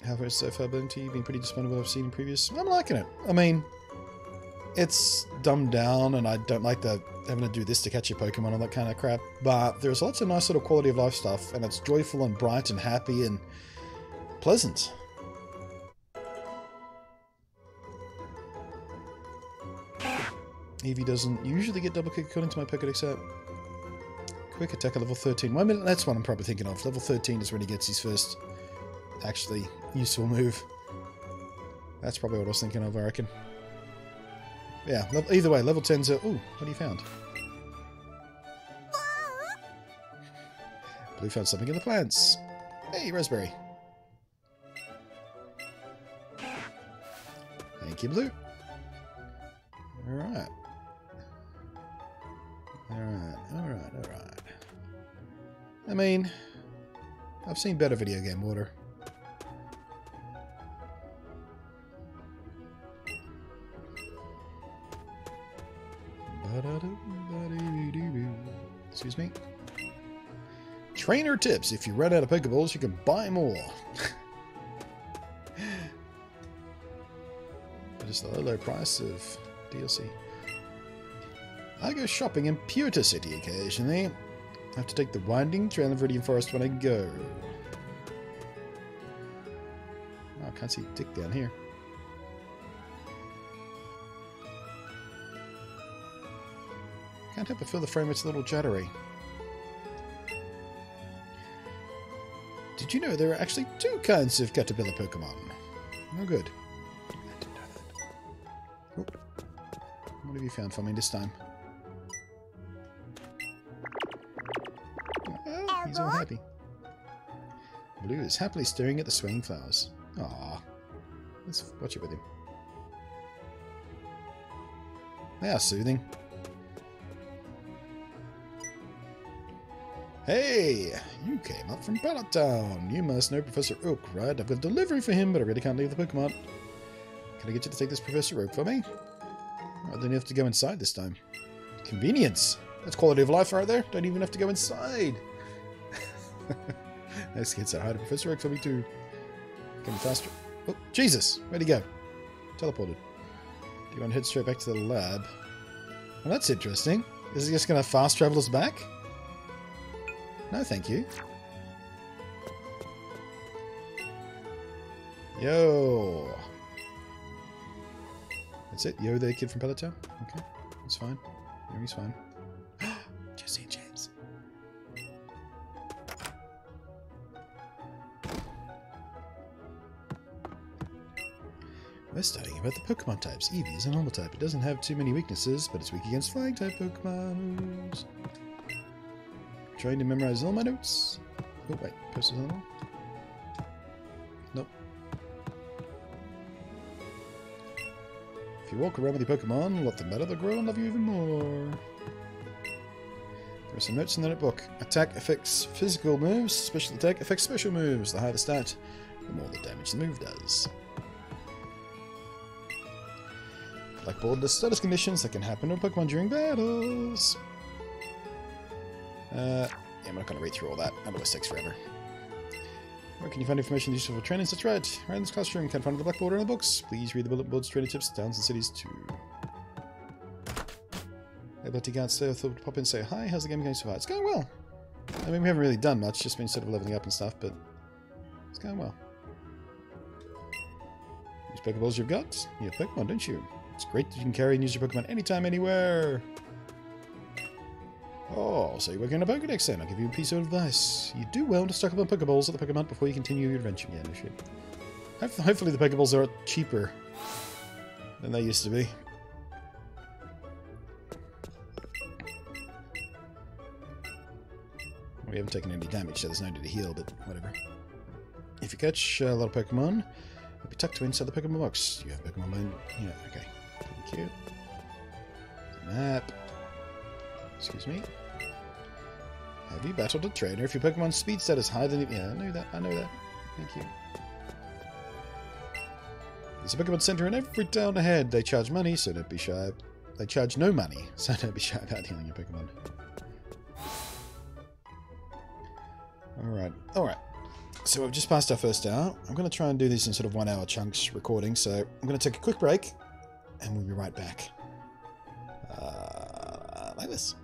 How far so far, BluntNate? You've been pretty disappointed with what I've seen in previous... I'm liking it. I mean, it's dumbed down, and I don't like the having to do this to catch your Pokemon and that kind of crap. But there's lots of nice sort of quality of life stuff, and it's joyful and bright and happy and pleasant. Eevee doesn't usually get double kick according to my Pokedex app. Quick attack at level 13. 1 minute, that's what I'm probably thinking of. Level 13 is when he gets his first actually useful move. That's probably what I was thinking of, I reckon. Yeah, either way, level 10's a... Ooh, what have you found? Blue found something in the plants. Hey, Raspberry. Thank you, Blue. Alright. Alright. I mean, I've seen better video game water. Excuse me. Trainer tips. If you run out of Pokeballs, you can buy more. Just the low price of DLC. I go shopping in Pewter City occasionally. I have to take the winding trail of Viridian Forest when I go. Oh, I can't see Dick down here. Can't help but feel the frame rate's a little juddery. Did you know there are actually 2 kinds of caterpillar Pokemon? Oh, good. I didn't know that. Oh. What have you found for me this time? Oh, he's all happy. Blue is happily staring at the swaying flowers. Aww. Let's watch it with him. They are soothing. Hey, you came up from Pallet Town. You must know Professor Oak, right? I've got a delivery for him, but I really can't leave the Pokemon. Can I get you to take this Professor Oak for me? I don't have to go inside this time. Convenience. That's quality of life right there. Don't even have to go inside. Those kids are hard. Professor Oak for me too. Coming faster. Oh, Jesus. Where'd he go? Teleported. Do you want to head straight back to the lab? Well, that's interesting. Is he just going to fast travel us back? No, thank you. Yo. That's it? Yo there, kid from Pallet Town? Okay, that's fine. Yeah, he's fine. Jesse and James. We're studying about the Pokemon types. Eevee is a normal type. It doesn't have too many weaknesses, but it's weak against flying type Pokemon. Trying to memorize all my notes. Oh, wait. Post this on the wall? Nope. If you walk around with your Pokemon, let them better, they'll grow and love you even more. There are some notes in the notebook. Attack affects physical moves. Special attack affects special moves. The higher the stat, the more the damage the move does. Blackboard lists status conditions that can happen to Pokemon during battles. Yeah, I'm not going to read through all that. Otherwise, it takes forever. Where can you find information useful for training? That's right. Right in this classroom. You can't find the blackboard or in the books. Please read the bulletin boards, training tips, towns and cities too. Ability guard still thought to pop in and say, hi, how's the game going so far? It's going well. I mean, we haven't really done much, just been sort of leveling up and stuff, but it's going well. Use Pokeballs you've got? You have Pokemon, don't you? It's great that you can carry and use your Pokemon anytime, anywhere. Oh, so you're working on a Pokedex then. I'll give you a piece of advice. You do well to stock up on Pokeballs at the Pokemon before you continue your adventure. Yeah, no shit. Hopefully the Pokeballs are cheaper than they used to be. We haven't taken any damage, so there's no need to heal, but whatever. If you catch a lot of Pokemon, they'll be tucked away inside the Pokemon box. You have Pokemon by... Yeah, okay. Thank you. Map. Excuse me. Have you battled a trainer if your Pokemon's speed stat is higher than... Yeah, I know that. I know that. Thank you. There's a Pokemon Center in every town ahead. They charge money, so don't be shy. They charge no money, so don't be shy about healing your Pokemon. Alright, alright. So we've just passed our first hour. I'm going to try and do these in sort of 1 hour chunks recording, so I'm going to take a quick break, and we'll be right back. Like this.